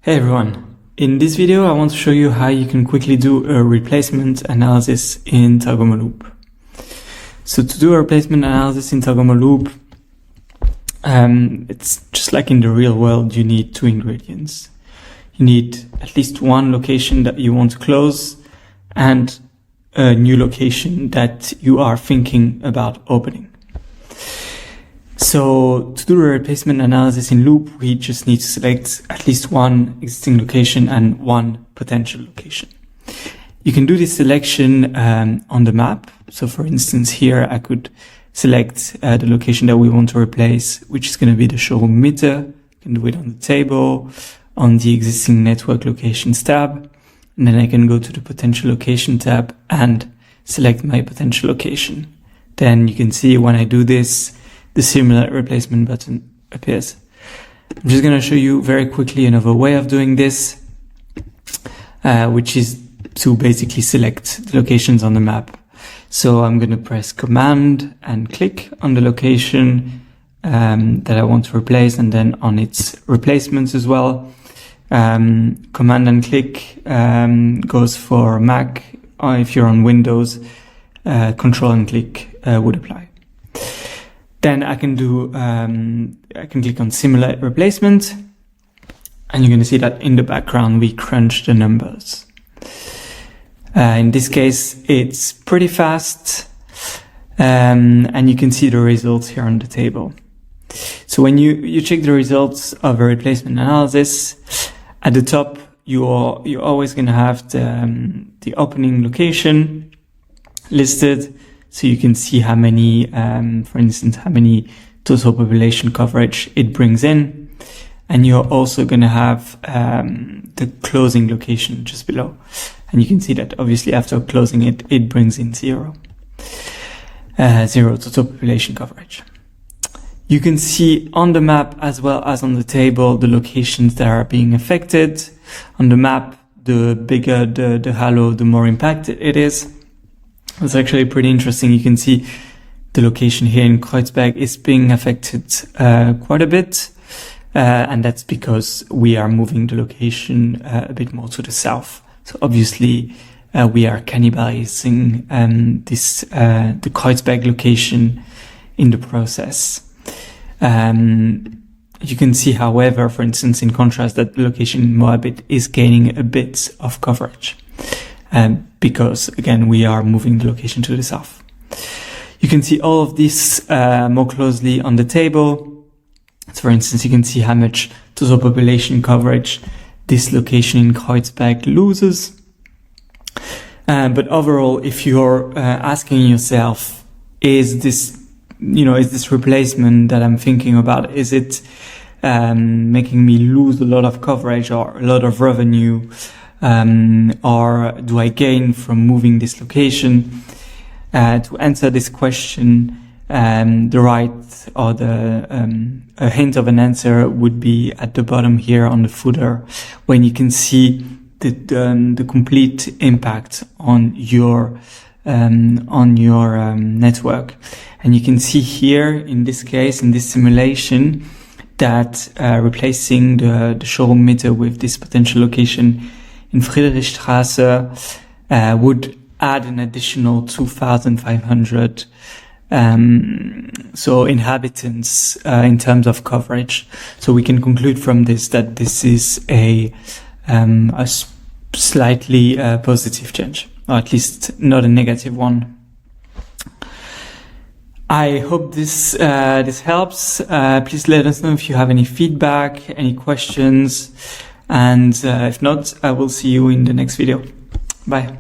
Hey everyone, in this video I want to show you how you can quickly do a replacement analysis in TargomoLOOP. So to do a replacement analysis in TargomoLOOP, it's just like in the real world. You need two ingredients. You need at least one location that you want to close and a new location that you are thinking about opening. So to do the replacement analysis in Loop, we just need to select at least one existing location and one potential location. You can do this selection on the map. So for instance, here I could select the location that we want to replace, which is going to be the showroom meter. You can do it on the table, on the existing network locations tab. And then I can go to the potential location tab and select my potential location. Then you can see when I do this, the simulate replacement button appears. I'm just going to show you very quickly another way of doing this, which is to basically select the locations on the map. So I'm going to press Command and click on the location that I want to replace, and then on its replacements as well. Command and click goes for Mac, or if you're on Windows, Control and click would apply. Then I can do, I can click on Simulate Replacement, and you're going to see that in the background we crunch the numbers. In this case, it's pretty fast, and you can see the results here on the table. So when you check the results of a replacement analysis, at the top you're always going to have the opening location listed. So you can see how many, for instance, how many total population coverage it brings in. And you're also going to have the closing location just below. And you can see that obviously after closing it, it brings in zero total population coverage. You can see on the map as well as on the table the locations that are being affected. On the map, the bigger the halo, the more impacted it is. It's actually pretty interesting. You can see the location here in Kreuzberg is being affected quite a bit. And that's because we are moving the location a bit more to the south. So obviously we are cannibalizing the Kreuzberg location in the process. You can see, however, for instance, in contrast, that the location in Moabit is gaining a bit of coverage. Because again, we are moving the location to the south. You can see all of this more closely on the table. So for instance, you can see how much total population coverage this location in Kreuzberg loses. But overall, if you're asking yourself, is this replacement that I'm thinking about, is it making me lose a lot of coverage or a lot of revenue? Or do I gain from moving this location? To answer this question, the right or a hint of an answer would be at the bottom here on the footer, when you can see the complete impact on your network. And you can see here, in this case, in this simulation, that replacing the showroom meter with this potential location in Friedrichstraße would add an additional 2,500 inhabitants in terms of coverage. So we can conclude from this that this is a slightly positive change, or at least not a negative one. I hope this helps. Please let us know if you have any feedback, any questions. And if not, I will see you in the next video. Bye.